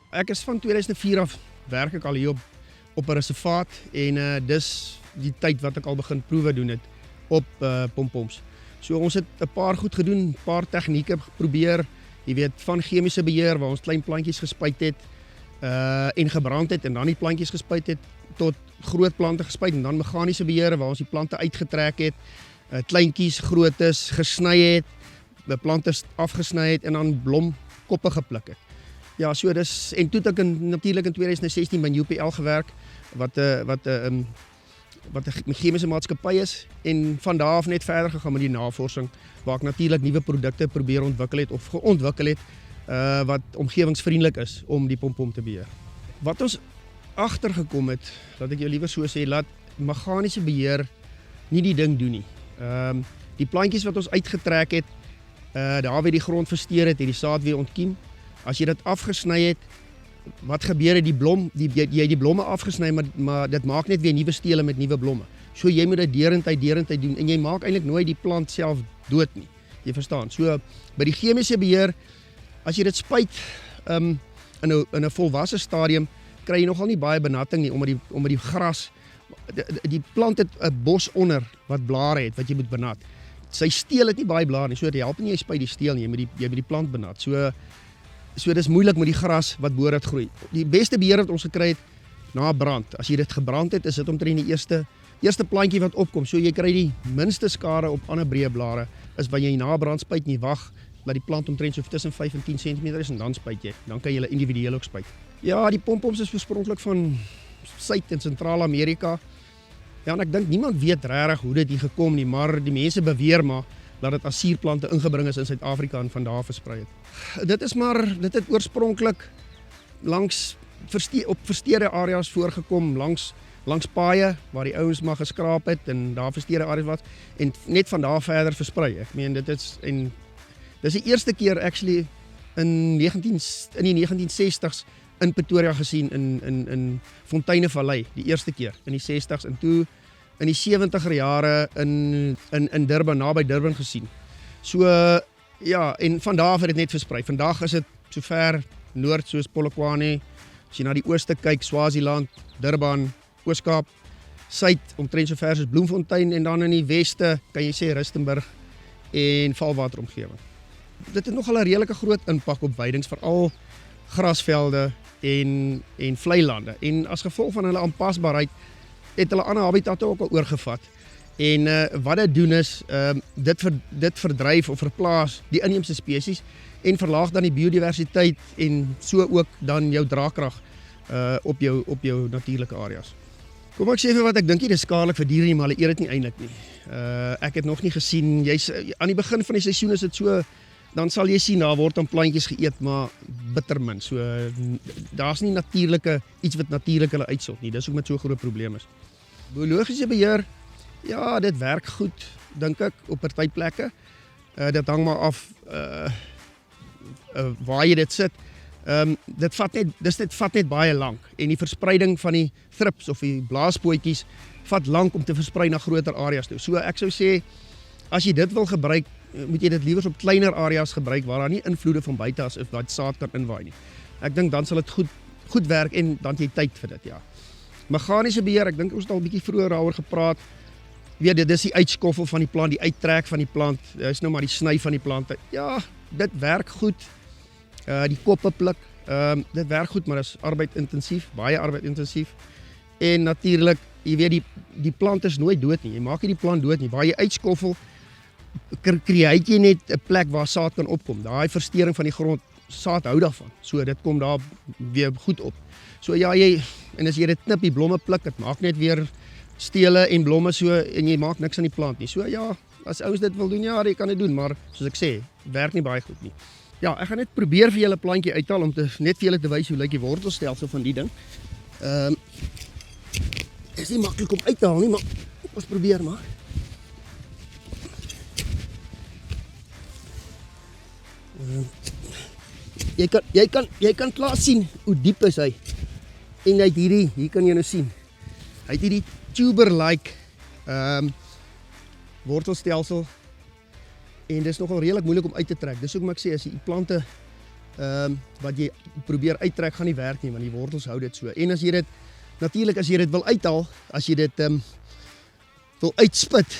Ek is van 2004 af werk ek al hier op 'n reservaat en dis die tyd wat ek al begin proewe doen het op pompoms. So ons het 'n paar goed gedoen, 'n paar tegnieke geprobeer, jy weet, van chemiese beheer waar ons klein plantjies gespuit het en gebrand het en dan die plantjies gespuit het tot groot plante gespuit en dan meganiese beheer waar ons die plante uitgetrek het, kleintjies, grootes, gesny het, die plante afgesny het en dan blomkoppe gepluk het. Ja, so dis en toe het ek natuurlik in 2016 by UPL gewerk wat 'n chemiese maatskappy is en van daar af net verder gegaan met die navorsing waar ek natuurlik nuwe produkte probeer ontwikkel het of geontwikkel het wat omgewingsvriendelik is om die pompom te beheer. Wat ons agtergekom het, laat ek jou liewer so sê, laat meganiese beheer nie die ding doen nie. Die plantjies wat ons uitgetrek het, daar waar die grond versteur het, die saad weer ontkiem. As jy dit afgesny het, wat gebeur het, jy het die blomme afgesny, maar dit maak net weer nuwe stele met nuwe blomme. So jy moet dit deurentyd doen en jy maak eintlik nooit die plant self dood nie. Jy verstaan. So by die chemiese beheer, as jy dit spuit in 'n volwasse stadium, kry jy nogal nie baie benatting nie omdat die gras, die plant het 'n bos onder wat blare het wat jy moet benat. Sy steel het nie baie blare nie, so dit help nie jy spuit die steel nie, jy moet die plant benat. So dis moeilik met die gras wat bo dit groei. Die beste beheer wat ons gekry het na brand. As jy dit gebrand het, is dit omtrent die eerste plantjie wat opkom. So jy kry die minste skade op ander breë blare is wanneer jy na brand spuit en jy wag dat die plant omtrent so tussen 5 en 10 cm is en dan spuit jy. Dan kan jy hulle individueel ook spuit. Ja, die pompoms is oorspronklik van Suid- en Sentraal-Amerika. Ja, en ek dink niemand weet regtig hoe dit hier gekom nie, maar die mense beweer maar dat dit as suurplante ingebring is in Suid-Afrika en van daar versprei het. Dit het oorspronklik op versteurde areas voorgekom, langs paaie waar die ouens maar geskraap het en daar versteurde areas was en net van daar verder versprei. Ek meen dis die eerste keer actually in die 1960s in Pretoria gesien in Fonteinevallei, die eerste keer in die 60s en toe in die 70er jare in Durban, naby Durban gesien. So ja, en van daar af het dit net versprei. Vandag is dit so ver noord soos Polokwane, as jy na die ooste kyk, Swaziland, Durban, Oos-Kaap, suid omtrent so ver soos Bloemfontein en dan in die weste kan jy sê Rustenburg en Valwater omgewing. Dit het nogal 'n redelike groot impak op weidings, veral grasvelde en vlei lande. En as gevolg van hulle aanpasbaarheid het hulle ander habitatte ook al oorgevat. En wat dit doen is, dit verdryf of verplaas die inheemse spesies en verlaag dan die biodiversiteit en so ook dan jou draagkrag op jou natuurlike areas. Kom ek sê vir wat ek dink nie dis skadelik vir diere nie, maar hulle eet dit nie eintlik nie. Ek het nog nie gesien, aan die begin van die seisoen is dit so, dan sal jy sien, daar word dan plantjies geëet, maar bitter min. So daar's nie iets wat natuurlik hulle uitsort nie. Dis ook met so 'n groot probleem is. Biologiese beheer, ja, dit werk goed, dink ek, op party plekke. Dit hang maar af waar jy dit sit. Dit vat net baie lank en die verspreiding van die thrips of die blaaspootjies vat lank om te versprei na groter areas toe. So ek sou sê, as jy dit wil gebruik, moet jy dit liewers op kleiner areas gebruik waar daar nie invloede van buite as of wat saad kan inwaai nie. Ek dink dan sal dit goed werk en dan het jy tyd vir dit, ja. Meganiese beheer, ek dink ons het al 'n bietjie vroeër daaroor gepraat. Weet dit is die uitskoffel van die plant, die uittrek van die plant. Dis nou maar die sny van die plante. Ja, dit werk goed. Die koppe pluk, dit werk goed, maar dit is arbeidintensief, baie arbeidintensief. En natuurlik, jy weet die plant is nooit dood nie. Jy maak nie die plant dood nie. Waar jy uitskoffel, kry jy net 'n plek waar saad kan opkom. Daai versteuring van die grond, saad hou daarvan. So dit kom daar weer goed op. So ja, en as jy dit knip, die blomme pluk, dit maak net weer stele en blomme so en jy maak niks aan die plant nie. So ja, as ouens dit wil doen, ja, jy kan dit doen, maar soos ek sê, werk nie baie goed nie. Ja, ek gaan net probeer vir julle 'n plantjie uithaal om net vir julle te wys hoe lyk die wortelstelsel van die ding. Is nie maklik om uit te haal nie, maar ons probeer maar. Jy kan klaar sien hoe diep is hy. En hy het hier kan jy nou sien. Hy het hierdie tuber-like wortelstelsel en dis nogal redelik moeilik om uit te trek. Dis hoekom ek sê as jy plante wat jy probeer uittrek gaan nie werk nie, want die wortels hou dit so. En as jy dit, natuurlik as jy dit wil uithaal, as jy dit wil uitspit,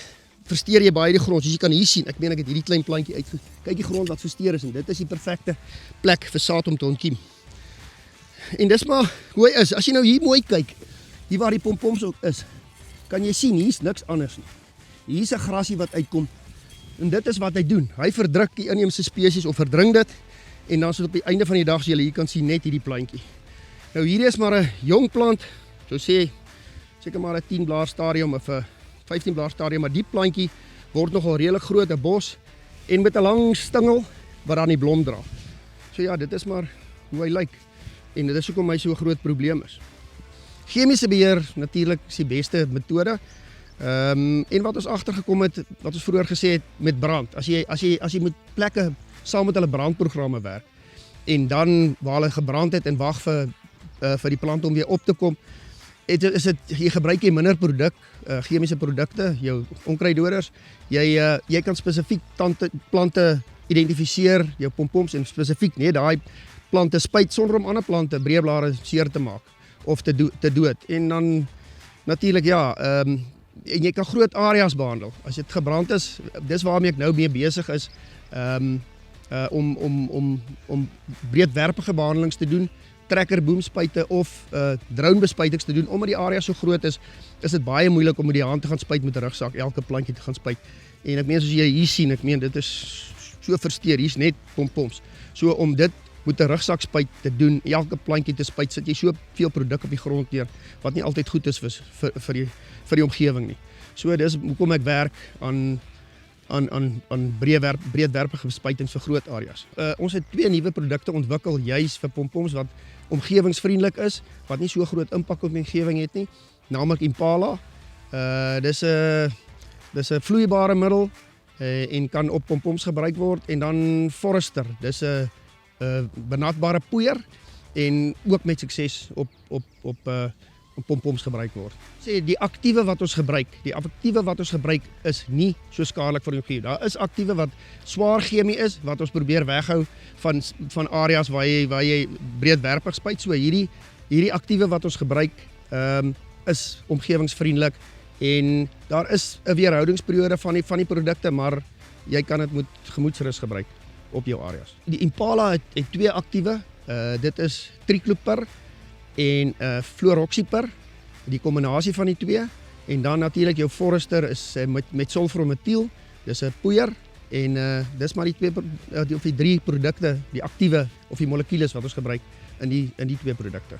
versteur jy baie die grond. Soos jy kan hier sien, ek het hierdie klein plantjie uit. Kyk die grond wat versteur is en dit is die perfekte plek vir saad om te ontkiem. En dis maar hoe hy is. As jy nou hier mooi kyk, hier waar die pompoms ook is, kan jy sien, hier is niks anders nie. Hier is 'n grasie wat uitkom. En dit is wat hy doen. Hy verdruk die inheemse spesies of verdring dit. En dan so op die einde van die dag, as jy hier kan sien, net hierdie plantjie. Nou hierdie is maar 'n jong plant, so sê seker maar 'n 10 blaar stadium of 'n 15 blaar stadium, maar die plantjie word nogal redelik groot, 'n bos en met 'n lang stingel wat dan die blom dra. So ja, dit is maar hoe hy lyk. En dit is hoekom hy so 'n groot probleem is. Chemiese beheer natuurlik is die beste metode. En wat ons agtergekom het, wat ons vroeër gesê het met brand. As jy met plekke saam met hulle brandprogramme werk en dan waar hulle gebrand het en wag vir die plant om weer op te kom, jy gebruik jy minder chemiese produkte, jou onkruiddoders. Jy kan spesifiek plante identifiseer, jou pompoms en spesifiek net daai plante spuit sonder om ander plante breëblare seer te maak of te dood. En dan natuurlik en jy kan groot areas behandel. As dit gebrand is, dis waarmee ek nou mee besig is, om breedwerpige behandelings te doen, trekker boomspuite of drone-bespuitings te doen. Omdat die area so groot is dit baie moeilik om met die hand te gaan spuit met 'n rugsak, elke plantjie te gaan spuit. En ek meen soos jy hier sien, dit is so versteur, hier's net pompoms. So om dit met 'n rugsakspyt te doen, elke plantjie te spuit, sit jy so veel produk op die grond neer wat nie altyd goed is vir die omgewing nie. So dis hoekom ek werk aan breedwerpige bespuitings vir groot areas. Ons het 2 nuwe produkte ontwikkel juis vir pompoms wat omgewingsvriendelik is, wat nie so groot impak op die omgewing het nie, naamlik Impala. Dis 'n vloeibare middel en kan op pompoms gebruik word, en dan Forester. Dis 'n benatbare poeier en ook met sukses op pompoms gebruik word. Sê die aktiewe wat ons gebruik is nie so skadelik vir die omgewing. Daar is aktiewe wat swaar chemie is wat ons probeer weghou van areas waar jy breedwerpig spuit. So hierdie aktiewe wat ons gebruik is omgewingsvriendelik, en daar is 'n weerhoudingsperiode van die produkte, maar jy kan dit met gemoedsrus gebruik op jou areas. Die Impala het 2 aktiewe. Dit is tricloper en fluoroxyper, die kombinasie van die 2. En dan natuurlik jou Forester is met sulforometiel. Dis 'n poeier, en dis maar die 3 produkte, die aktiewe of die molekules wat ons gebruik in die 2 produkte.